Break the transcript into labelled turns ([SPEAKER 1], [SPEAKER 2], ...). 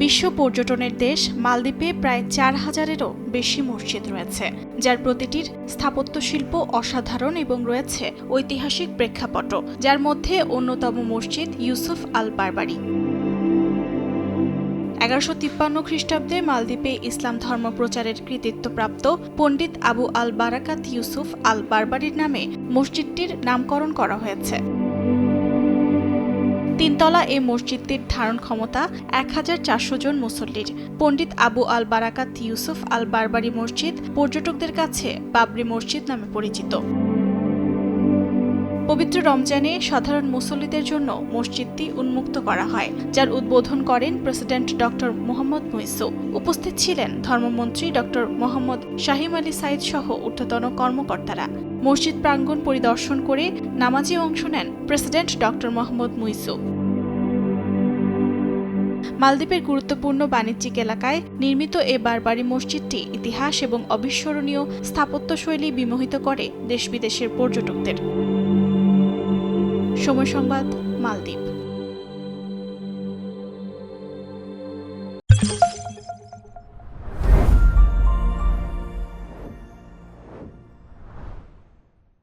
[SPEAKER 1] বিশ্ব পর্যটনের দেশ মালদ্বীপে প্রায় ৪,০০০-এরও বেশি মসজিদ রয়েছে, যার প্রতিটির স্থাপত্যশিল্প অসাধারণ এবং রয়েছে ঐতিহাসিক প্রেক্ষাপটও, যার মধ্যে অন্যতম মসজিদ ইউসুফ আল বারবারি। ১১৫৩ খ্রিস্টাব্দে মালদ্বীপে ইসলাম ধর্ম প্রচারের কৃতিত্বপ্রাপ্ত পণ্ডিত আবু আল বারাকাত ইউসুফ আল বারবারির নামে মসজিদটির নামকরণ করা হয়েছে। ৩ তলা এই মসজিদটির ধারণ ক্ষমতা ১,৪০০ জন মুসল্লির। পণ্ডিত আবু আল বারাকাত ইউসুফ আল বারবারি মসজিদ পর্যটকদের কাছে বাবরি মসজিদ নামে পরিচিত। পবিত্র রমজানে সাধারণ মুসল্লিদের জন্য মসজিদটি উন্মুক্ত করা হয়, যার উদ্বোধন করেন প্রেসিডেন্ট ডক্টর মোহাম্মদ মুইসু। উপস্থিত ছিলেন ধর্মমন্ত্রী ডক্টর মোহাম্মদ শাহিম আলী সাইদ সহ ঊর্ধ্বতন কর্মকর্তারা। মসজিদ প্রাঙ্গণ পরিদর্শন করে নামাজে অংশ নেন প্রেসিডেন্ট ডক্টর মোহাম্মদ মুইসু। মালদ্বীপের গুরুত্বপূর্ণ বাণিজ্যিক এলাকায় নির্মিত এ বারবারি মসজিদটি ইতিহাস এবং অবিস্মরণীয় স্থাপত্যশৈলী বিমোহিত করে দেশ বিদেশের পর্যটকদের। সময় সংবাদ, মালদ্বীপ।